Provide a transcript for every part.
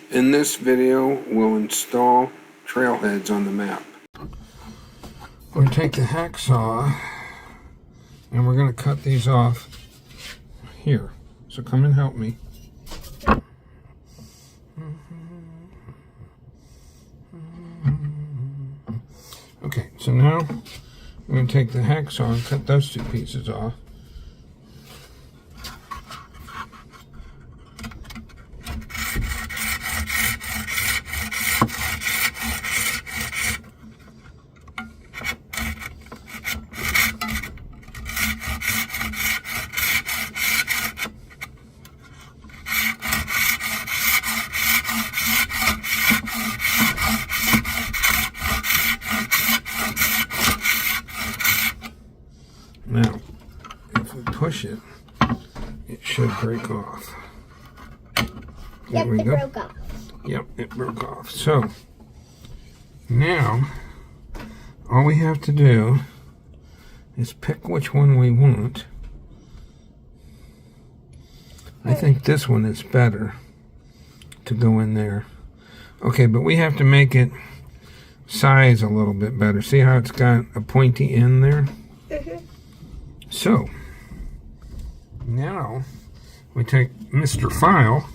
In this video, we'll install trailheads on the map. We're going to take the hacksaw and we're going to cut these off here. So come and help me. Okay, so now we're going to take the hacksaw and cut those two pieces off. Now, if we push it, it should break off. There we go. Broke off. Yep, it broke off. So, now, all we have to do is pick which one we want. I think this one is better to go in there. Okay, but we have to make it size a little bit better. See how it's got a pointy end there? Mm-hmm. So, now we take Mr. File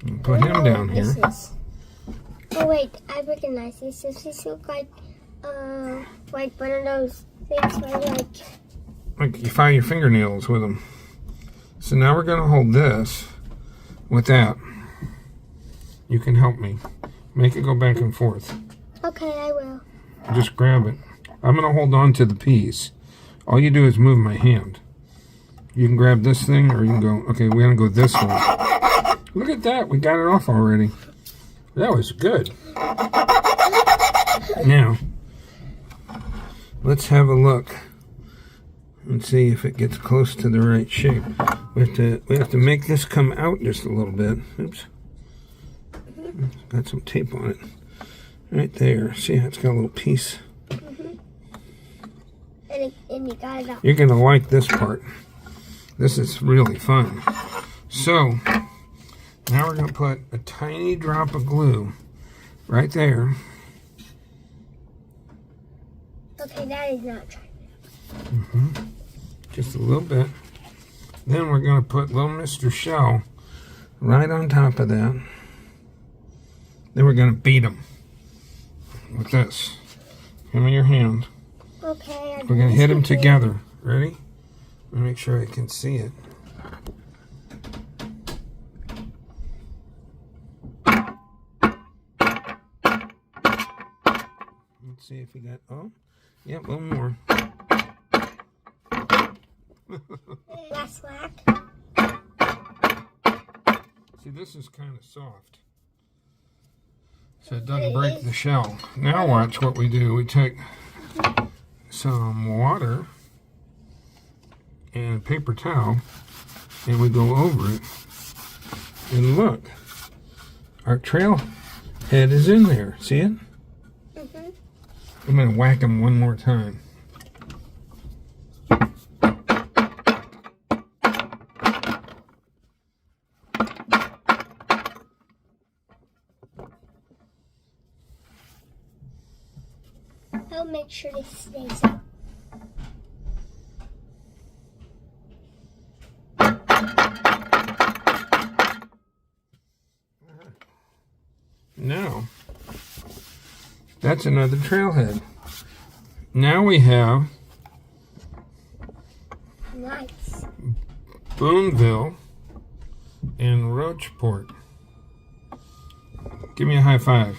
and put him down here. Oh wait, I recognize this. This looks like one of those things where like you file your fingernails with them. So now we're going to hold this with that. You can help me. Make it go back and forth. Okay, I will. Just grab it. I'm going to hold on to the piece. All you do is move my hand. You can grab this thing or you can go, okay, we're going to go this way. Look at that. We got it off already. That was good. Now, let's have a look and see if it gets close to the right shape. We have to make this come out just a little bit. Oops. Got some tape on it. Right there. See how it's got a little piece? And you got it out. You're going to like this part. This is really fun. So, now we're going to put a tiny drop of glue right there. Okay, that is not trying. Just a little bit. Then we're going to put little Mr. Shell right on top of that. Then we're going to beat him with this. Give me your hand. Okay. We're going to hit them together. Ready? Let me make sure I can see it. Let's see if we got, oh, yeah, a little more. Last whack. See, this is kind of soft. So it doesn't break the shell. Now watch what we do. We take some water and a paper towel and we go over it. And look, our trail head is in there. See it? I'm going to whack them one more time. I'll make sure this stays up. Now, that's another trailhead. Now we have Nice. Boonville and Roachport. Give me a high five.